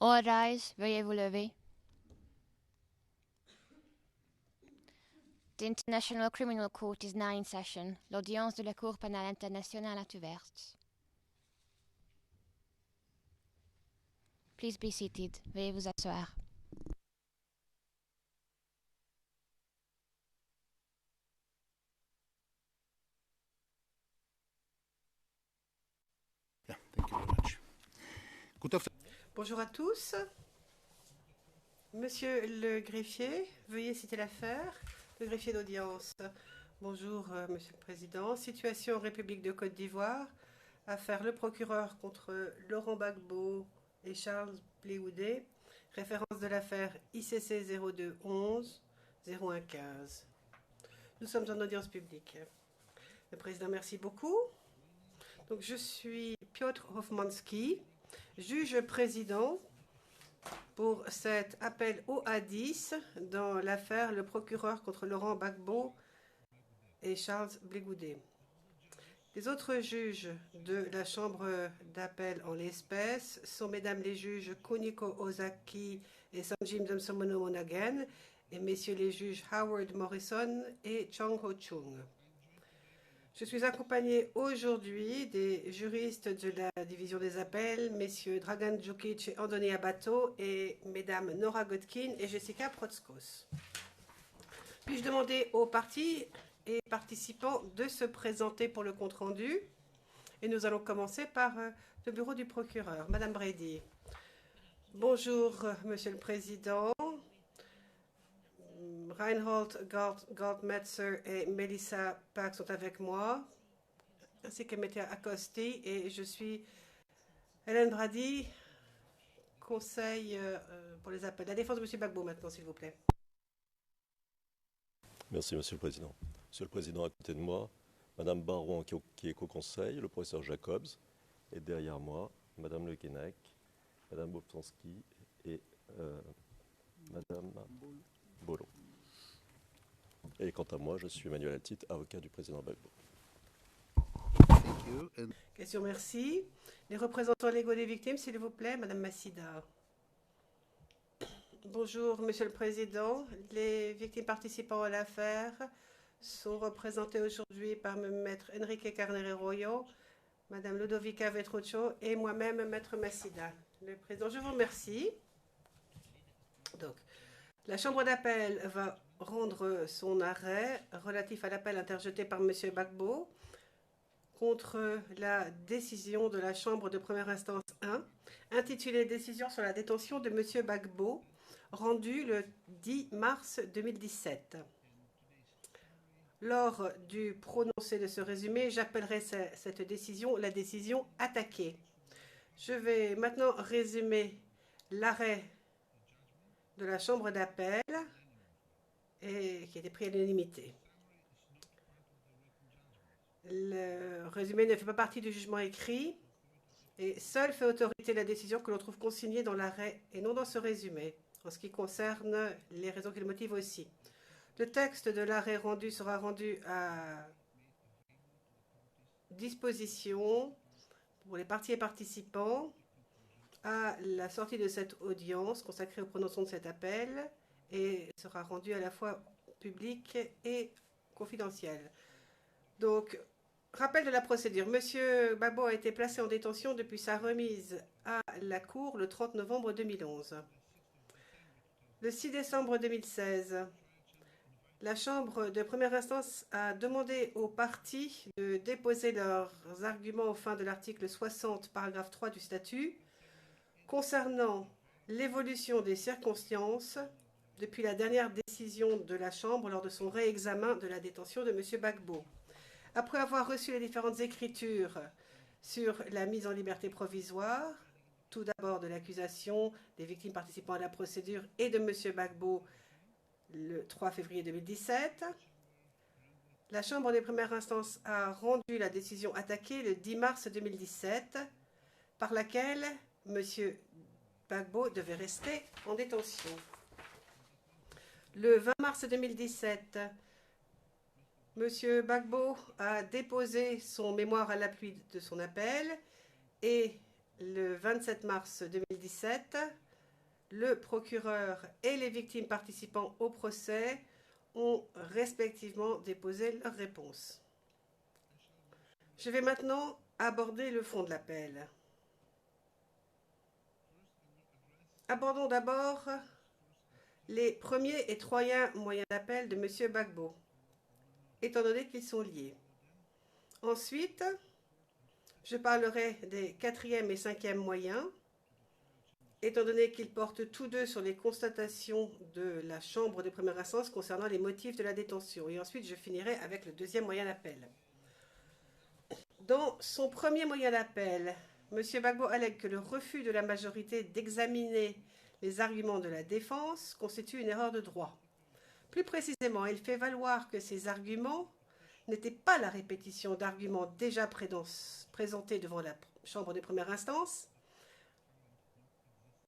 All rise, veuillez vous lever. The International Criminal Court is now in session. L'audience de la Cour pénale internationale est ouverte. Please be seated. Veuillez vous asseoir. Yeah, thank you very much. Good afternoon. Bonjour à tous. Monsieur le greffier, veuillez citer l'affaire. Le greffier d'audience. Bonjour, Monsieur le Président. Situation en République de Côte d'Ivoire. Affaire le procureur contre Laurent Gbagbo et Charles Blewoodé. Référence de l'affaire ICC 0211 0115. Nous sommes en audience publique. Le Président, merci beaucoup. Donc, je suis Piotr Hofmanski, juge président pour cet appel au A10 dans l'affaire le procureur contre Laurent Gbagbo et Charles Blewoodé. Les autres juges de la chambre d'appel en l'espèce sont mesdames les juges Kuniko Ozaki et Sanjim Zamsomono Monaghan et messieurs les juges Howard Morrison et Chong Ho Chung. Je suis accompagné aujourd'hui des juristes de la division des appels, messieurs Dragan Djukic et Andoni Abato, et mesdames Nora Godkin et Jessica Protskos. Puis-je demander aux parties et participants de se présenter pour le compte-rendu? Et nous allons commencer par le bureau du procureur. Madame Brady. Bonjour, Monsieur le Président. Reinhold Goldmetzer et Melissa Pack sont avec moi, ainsi que Météa Acosti, et je suis Hélène Brady, conseil pour les appels. La défense de M. Gbagbo maintenant, s'il vous plaît. Merci, Monsieur le Président. Monsieur le Président, à côté de moi, Madame Baron, qui est co-conseil, le professeur Jacobs, et derrière moi, Madame Le Guenec, Madame Bobtanski et Madame Bolo. Et quant à moi, je suis Emmanuel Altit, avocat du président Gbagbo. Question, merci. Les représentants légaux des victimes, s'il vous plaît, Madame Massida. Bonjour, Monsieur le Président. Les victimes participant à l'affaire sont représentées aujourd'hui par Maître Enrique Carnero-Royo, Madame Ludovica Vetruccio et moi-même, Maître Massida. Le Président, je vous remercie. Donc, la Chambre d'appel va rendre son arrêt relatif à l'appel interjeté par M. Gbagbo contre la décision de la Chambre de première instance 1, intitulée « Décision sur la détention de M. Gbagbo », rendue le 10 mars 2017. Lors du prononcé de ce résumé, j'appellerai cette décision la décision attaquée. Je vais maintenant résumer l'arrêt de la Chambre d'appel et qui a été pris à l'unanimité. Le résumé ne fait pas partie du jugement écrit et seul fait autorité la décision que l'on trouve consignée dans l'arrêt et non dans ce résumé, en ce qui concerne les raisons qui le motivent aussi. Le texte de l'arrêt rendu sera rendu à disposition pour les parties et participants à la sortie de cette audience consacrée au prononcement de cet appel et sera rendu à la fois public et confidentiel. Donc, rappel de la procédure. Monsieur Gbagbo a été placé en détention depuis sa remise à la Cour le 30 novembre 2011. Le 6 décembre 2016, la Chambre de première instance a demandé aux parties de déposer leurs arguments aux fins de l'article 60, paragraphe 3 du statut, concernant l'évolution des circonstances depuis la dernière décision de la Chambre lors de son réexamen de la détention de M. Gbagbo. Après avoir reçu les différentes écritures sur la mise en liberté provisoire, tout d'abord de l'accusation des victimes participant à la procédure et de M. Gbagbo le 3 février 2017, la Chambre des premières instances a rendu la décision attaquée le 10 mars 2017, par laquelle M. Gbagbo devait rester en détention. Le 20 mars 2017, M. Gbagbo a déposé son mémoire à l'appui de son appel et le 27 mars 2017, le procureur et les victimes participant au procès ont respectivement déposé leurs réponses. Je vais maintenant aborder le fond de l'appel. Abordons d'abord les premiers et troisièmes moyens d'appel de M. Gbagbo, étant donné qu'ils sont liés. Ensuite, je parlerai des quatrième et cinquième moyens, étant donné qu'ils portent tous deux sur les constatations de la Chambre de première instance concernant les motifs de la détention. Et ensuite, je finirai avec le deuxième moyen d'appel. Dans son premier moyen d'appel, M. Gbagbo allègue que le refus de la majorité d'examiner les arguments de la défense constitue une erreur de droit. Plus précisément, il fait valoir que ces arguments n'étaient pas la répétition d'arguments déjà présentés devant la Chambre de première instance,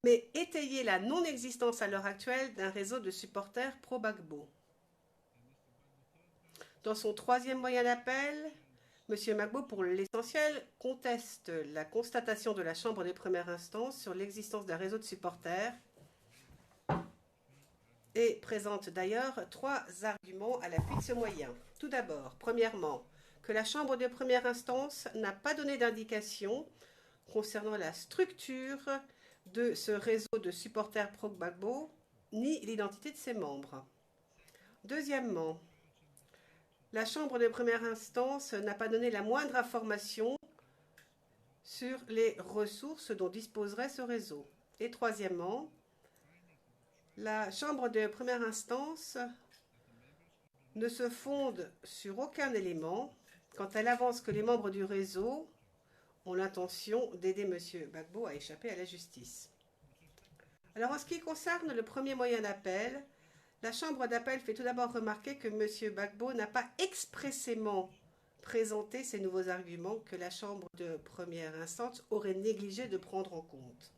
mais étayer la non-existence à l'heure actuelle d'un réseau de supporters pro-Gbagbo. Dans son troisième moyen d'appel, M. Gbagbo, pour l'essentiel, conteste la constatation de la Chambre de première instance sur l'existence d'un réseau de supporters et présente d'ailleurs trois arguments à l'appui de ce moyen. Tout d'abord, premièrement, que la Chambre de première instance n'a pas donné d'indication concernant la structure de ce réseau de supporters pro-Gbagbo, ni l'identité de ses membres. Deuxièmement, la Chambre de première instance n'a pas donné la moindre information sur les ressources dont disposerait ce réseau. Et troisièmement, la Chambre de première instance ne se fonde sur aucun élément quand elle avance que les membres du réseau ont l'intention d'aider M. Gbagbo à échapper à la justice. Alors, en ce qui concerne le premier moyen d'appel, la Chambre d'appel fait tout d'abord remarquer que M. Gbagbo n'a pas expressément présenté ces nouveaux arguments que la Chambre de première instance aurait négligé de prendre en compte.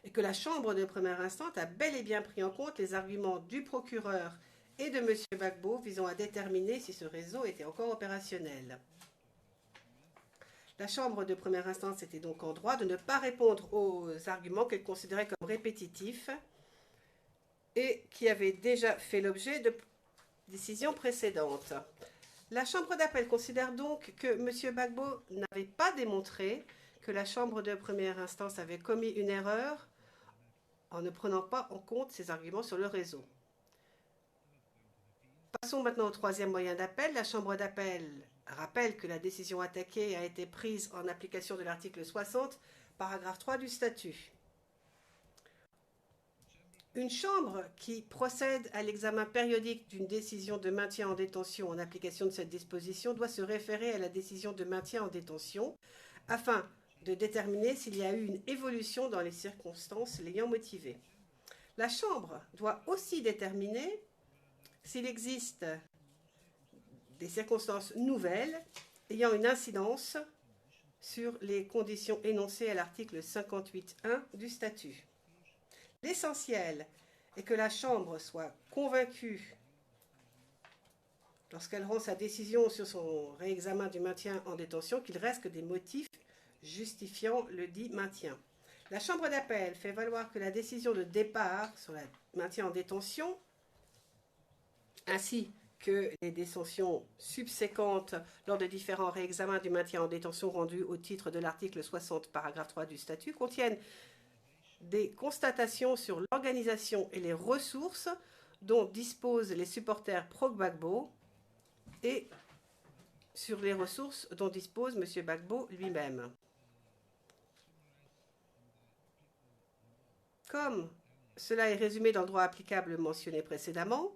Et que la Chambre de première instance a bel et bien pris en compte les arguments du procureur et de M. Gbagbo visant à déterminer si ce réseau était encore opérationnel. La Chambre de première instance était donc en droit de ne pas répondre aux arguments qu'elle considérait comme répétitifs et qui avaient déjà fait l'objet de décisions précédentes. La Chambre d'appel considère donc que M. Gbagbo n'avait pas démontré que la Chambre de première instance avait commis une erreur en ne prenant pas en compte ses arguments sur le réseau. Passons maintenant au troisième moyen d'appel. La Chambre d'appel rappelle que la décision attaquée a été prise en application de l'article 60, paragraphe 3 du statut. Une chambre qui procède à l'examen périodique d'une décision de maintien en détention en application de cette disposition doit se référer à la décision de maintien en détention afin de déterminer s'il y a eu une évolution dans les circonstances l'ayant motivée. La Chambre doit aussi déterminer s'il existe des circonstances nouvelles ayant une incidence sur les conditions énoncées à l'article 58.1 du statut. L'essentiel est que la Chambre soit convaincue, lorsqu'elle rend sa décision sur son réexamen du maintien en détention, qu'il reste des motifs justifiant le dit maintien. La Chambre d'appel fait valoir que la décision de départ sur le maintien en détention, ainsi que les détentions subséquentes lors de différents réexamens du maintien en détention rendus au titre de l'article 60, paragraphe 3 du statut, contiennent des constatations sur l'organisation et les ressources dont disposent les supporters pro-Gbagbo et sur les ressources dont dispose M. Gbagbo lui-même. Comme cela est résumé dans le droit applicable mentionné précédemment,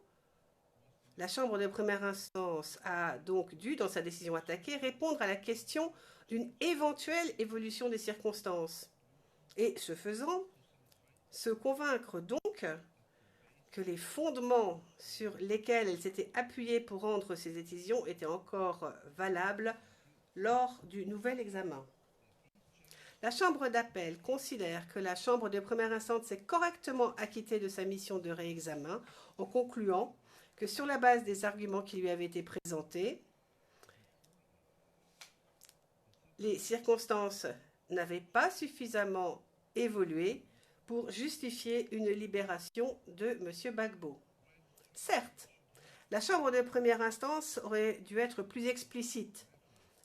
la Chambre de première instance a donc dû, dans sa décision attaquée, répondre à la question d'une éventuelle évolution des circonstances et, ce faisant, se convaincre donc que les fondements sur lesquels elle s'était appuyée pour rendre ces décisions étaient encore valables lors du nouvel examen. La Chambre d'appel considère que la Chambre de première instance s'est correctement acquittée de sa mission de réexamen en concluant que sur la base des arguments qui lui avaient été présentés, les circonstances n'avaient pas suffisamment évolué pour justifier une libération de M. Gbagbo. Certes, la Chambre de première instance aurait dû être plus explicite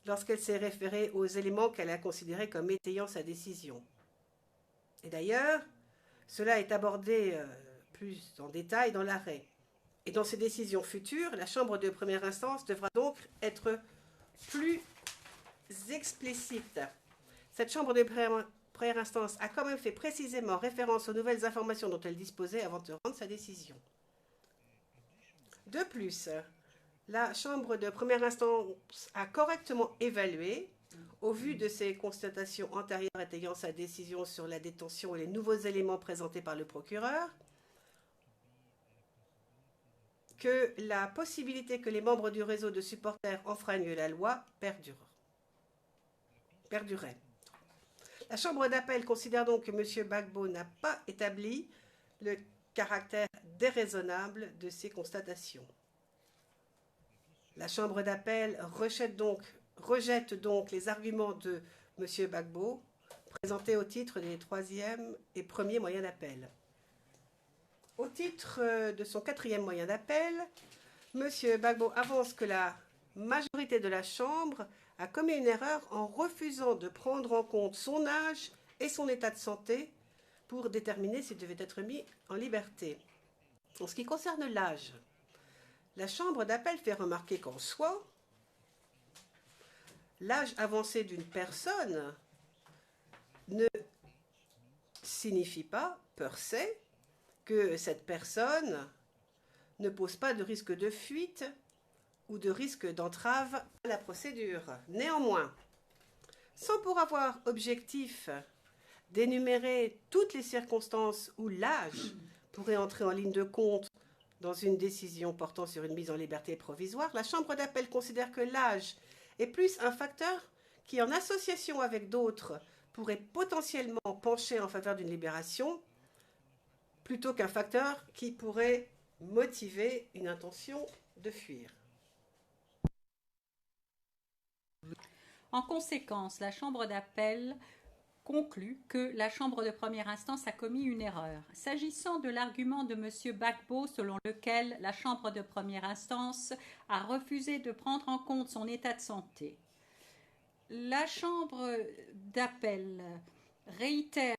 lorsqu'elle s'est référée aux éléments qu'elle a considérés comme étayant sa décision. Et d'ailleurs, cela est abordé plus en détail dans l'arrêt. Et dans ses décisions futures, la Chambre de première instance devra donc être plus explicite. Cette Chambre de première instance a quand même fait précisément référence aux nouvelles informations dont elle disposait avant de rendre sa décision. De plus, la Chambre de première instance a correctement évalué, au vu de ses constatations antérieures étayant sa décision sur la détention et les nouveaux éléments présentés par le procureur, que la possibilité que les membres du réseau de supporters enfreignent la loi perdurait. La Chambre d'appel considère donc que M. Gbagbo n'a pas établi le caractère déraisonnable de ces constatations. La Chambre d'appel rejette donc les arguments de M. Gbagbo présentés au titre des 3e et 1er moyens d'appel. Au titre de son 4e moyen d'appel, M. Gbagbo avance que la majorité de la Chambre a commis une erreur en refusant de prendre en compte son âge et son état de santé pour déterminer s'il devait être mis en liberté. En ce qui concerne l'âge, la Chambre d'appel fait remarquer qu'en soi, l'âge avancé d'une personne ne signifie pas, per se, que cette personne ne pose pas de risque de fuite ou de risque d'entrave à la procédure. Néanmoins, sans pour avoir objectif d'énumérer toutes les circonstances où l'âge pourrait entrer en ligne de compte dans une décision portant sur une mise en liberté provisoire, la Chambre d'appel considère que l'âge est plus un facteur qui, en association avec d'autres, pourrait potentiellement pencher en faveur d'une libération, plutôt qu'un facteur qui pourrait motiver une intention de fuir. En conséquence, la Chambre d'appel conclut que la Chambre de première instance a commis une erreur. S'agissant de l'argument de M. Gbagbo selon lequel la Chambre de première instance a refusé de prendre en compte son état de santé, la Chambre d'appel réitère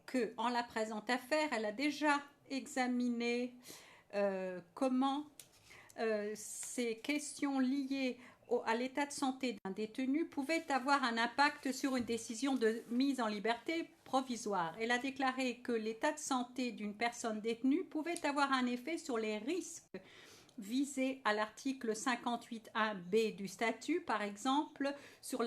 que, en la présente affaire, elle a déjà examiné comment ces questions liées à l'état de santé d'un détenu pouvaient avoir un impact sur une décision de mise en liberté provisoire. Elle a déclaré que l'état de santé d'une personne détenue pouvait avoir un effet sur les risques visés à l'article 58.1b du statut, par exemple sur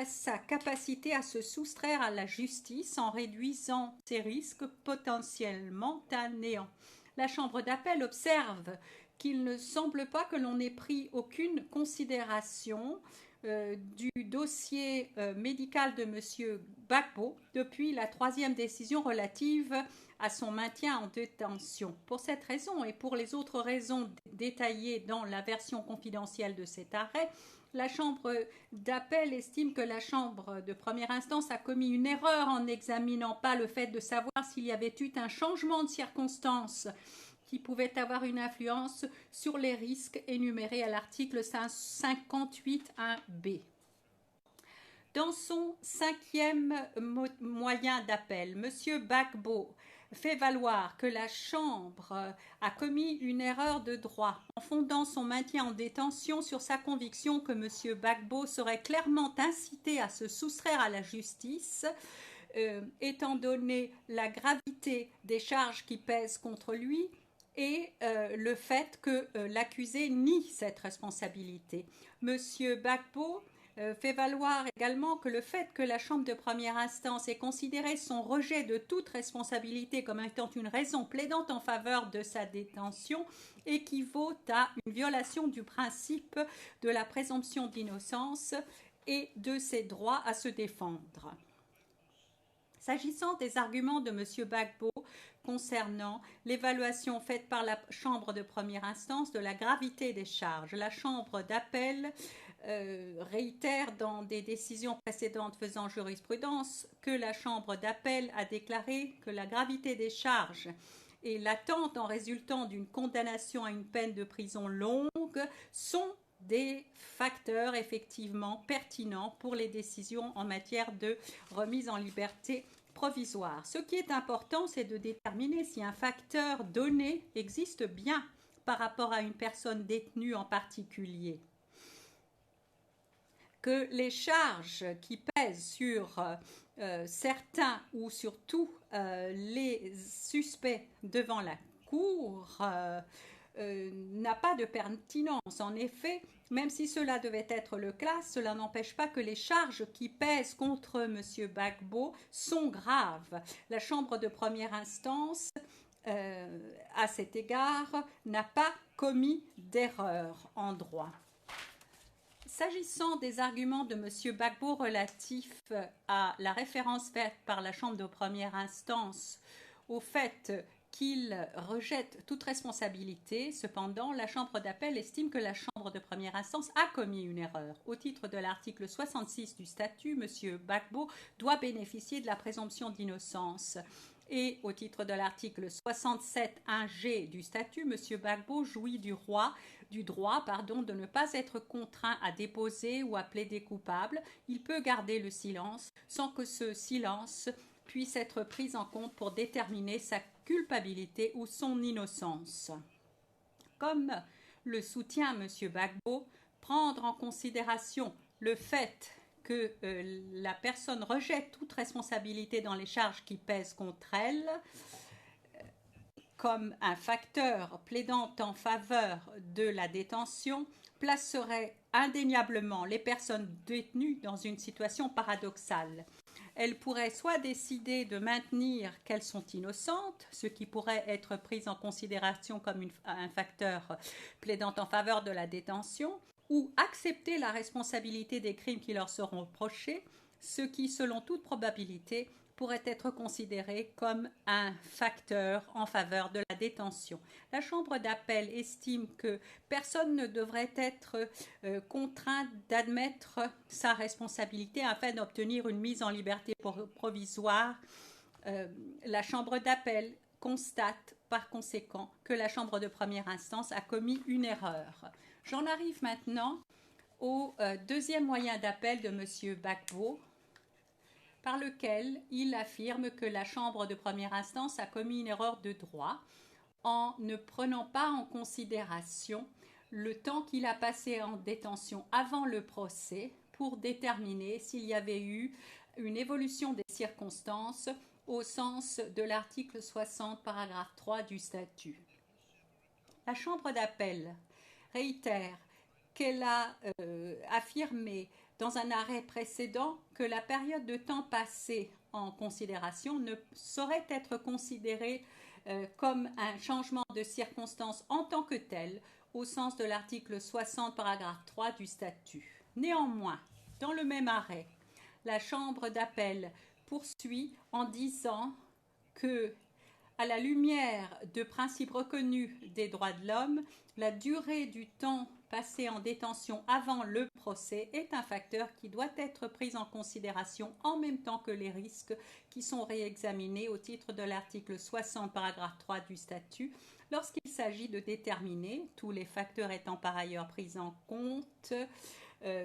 sa capacité à se soustraire à la justice en réduisant ses risques potentiellement à néant. La Chambre d'appel observe qu'il ne semble pas que l'on ait pris aucune considération du dossier médical de M. Gbagbo depuis la 3e décision relative à son maintien en détention. Pour cette raison et pour les autres raisons détaillées dans la version confidentielle de cet arrêt, la Chambre d'appel estime que la Chambre de première instance a commis une erreur en n'examinant pas le fait de savoir s'il y avait eu un changement de circonstances qui pouvait avoir une influence sur les risques énumérés à l'article 58.1b. Dans son 5e moyen d'appel, M. Gbagbo fait valoir que la Chambre a commis une erreur de droit en fondant son maintien en détention sur sa conviction que M. Gbagbo serait clairement incité à se soustraire à la justice, étant donné la gravité des charges qui pèsent contre lui et le fait que l'accusé nie cette responsabilité. M. Gbagbo fait valoir également que le fait que la Chambre de première instance ait considéré son rejet de toute responsabilité comme étant une raison plaidante en faveur de sa détention équivaut à une violation du principe de la présomption d'innocence et de ses droits à se défendre. S'agissant des arguments de M. Gbagbo concernant l'évaluation faite par la Chambre de première instance de la gravité des charges. La Chambre d'appel réitère dans des décisions précédentes faisant jurisprudence que la Chambre d'appel a déclaré que la gravité des charges et l'attente en résultant d'une condamnation à une peine de prison longue sont des facteurs effectivement pertinents pour les décisions en matière de remise en liberté provisoire. Ce qui est important, c'est de déterminer si un facteur donné existe bien par rapport à une personne détenue en particulier. Que les charges qui pèsent sur certains ou surtout les suspects devant la Cour n'a pas de pertinence. En effet, même si cela devait être le cas, cela n'empêche pas que les charges qui pèsent contre M. Gbagbo sont graves. La Chambre de première instance, à cet égard, n'a pas commis d'erreur en droit. S'agissant des arguments de M. Gbagbo relatifs à la référence faite par la Chambre de première instance au fait qu'il rejette toute responsabilité, cependant, la Chambre d'appel estime que la Chambre de première instance a commis une erreur. Au titre de l'article 66 du statut, M. Gbagbo doit bénéficier de la présomption d'innocence. Et au titre de l'article 67.1g du statut, M. Gbagbo jouit du droit de ne pas être contraint à déposer ou à plaider coupable. Il peut garder le silence sans que ce silence puisse être pris en compte pour déterminer sa culpabilité ou son innocence. Comme le soutient M. Gbagbo, prendre en considération le fait que la personne rejette toute responsabilité dans les charges qui pèsent contre elle comme un facteur plaidant en faveur de la détention placerait indéniablement les personnes détenues dans une situation paradoxale. Elles pourraient soit décider de maintenir qu'elles sont innocentes, ce qui pourrait être pris en considération comme un facteur plaidant en faveur de la détention, ou accepter la responsabilité des crimes qui leur seront reprochés, ce qui, selon toute probabilité, pourrait être considéré comme un facteur en faveur de la détention. La Chambre d'appel estime que personne ne devrait être contraint d'admettre sa responsabilité afin d'obtenir une mise en liberté provisoire. La Chambre d'appel constate par conséquent que la Chambre de première instance a commis une erreur. J'en arrive maintenant au deuxième moyen d'appel de M. Gbagbo, par lequel il affirme que la Chambre de première instance a commis une erreur de droit en ne prenant pas en considération le temps qu'il a passé en détention avant le procès pour déterminer s'il y avait eu une évolution des circonstances au sens de l'article 60, paragraphe 3 du statut. La Chambre d'appel réitère qu'elle a affirmé dans un arrêt précédent que la période de temps passée en considération ne saurait être considérée comme un changement de circonstance en tant que tel au sens de l'article 60 paragraphe 3 du statut. Néanmoins, dans le même arrêt, la Chambre d'appel poursuit en disant que, à la lumière de principes reconnus des droits de l'homme, la durée du temps passé en détention avant le procès est un facteur qui doit être pris en considération en même temps que les risques qui sont réexaminés au titre de l'article 60 paragraphe 3 du statut lorsqu'il s'agit de déterminer, tous les facteurs étant par ailleurs pris en compte,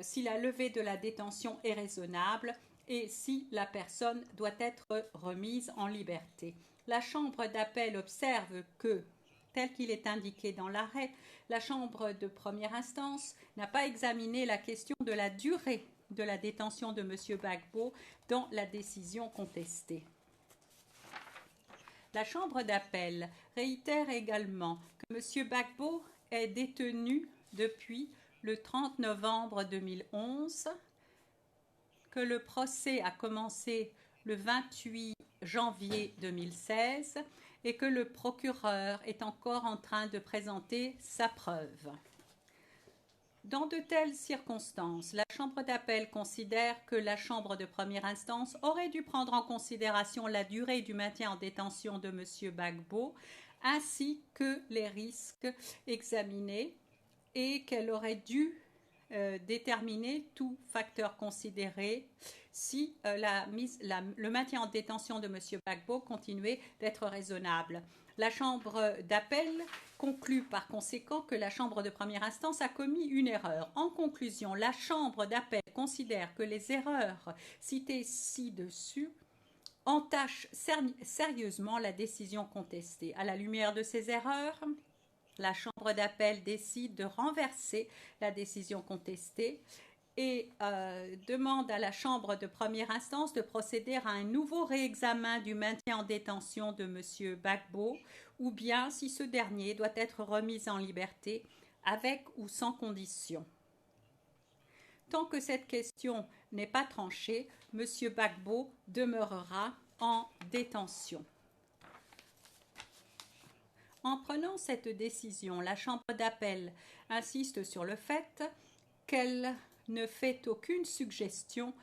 si la levée de la détention est raisonnable et si la personne doit être remise en liberté. La Chambre d'appel observe que, tel qu'il est indiqué dans l'arrêt, la Chambre de première instance n'a pas examiné la question de la durée de la détention de M. Gbagbo dans la décision contestée. La Chambre d'appel réitère également que M. Gbagbo est détenu depuis le 30 novembre 2011, que le procès a commencé le 28 janvier 2016 et que le procureur est encore en train de présenter sa preuve. Dans de telles circonstances, la Chambre d'appel considère que la Chambre de première instance aurait dû prendre en considération la durée du maintien en détention de M. Gbagbo ainsi que les risques examinés et qu'elle aurait dû déterminer tout facteur considéré si le maintien en détention de M. Gbagbo continuait d'être raisonnable. La Chambre d'appel conclut par conséquent que la Chambre de première instance a commis une erreur. En conclusion, la Chambre d'appel considère que les erreurs citées ci-dessus entachent sérieusement la décision contestée. À la lumière de ces erreurs, la Chambre d'appel décide de renverser la décision contestée et demande à la Chambre de première instance de procéder à un nouveau réexamen du maintien en détention de M. Gbagbo, ou bien si ce dernier doit être remis en liberté avec ou sans condition. Tant que cette question n'est pas tranchée, M. Gbagbo demeurera en détention. En prenant cette décision, la Chambre d'appel insiste sur le fait qu'elle ne fait aucune suggestion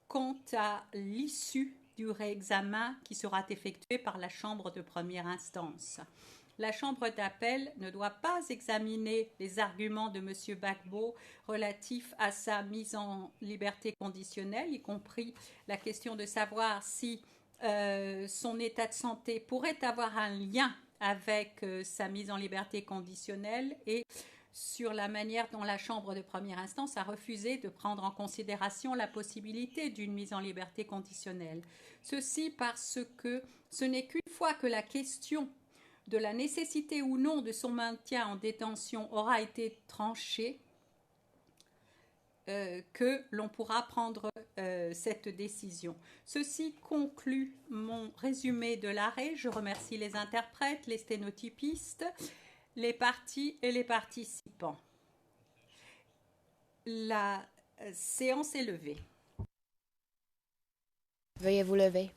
quant à l'issue du réexamen qui sera effectué par la Chambre de première instance. La Chambre d'appel ne doit pas examiner les arguments de M. Gbagbo relatifs à sa mise en liberté conditionnelle, y compris la question de savoir si son état de santé pourrait avoir un lien avec sa mise en liberté conditionnelle et sur la manière dont la Chambre de première instance a refusé de prendre en considération la possibilité d'une mise en liberté conditionnelle. Ceci parce que ce n'est qu'une fois que la question de la nécessité ou non de son maintien en détention aura été tranchée que l'on pourra prendre cette décision. Ceci conclut mon résumé de l'arrêt. Je remercie les interprètes, les sténotypistes, les parties et les participants. La séance est levée. Veuillez vous lever.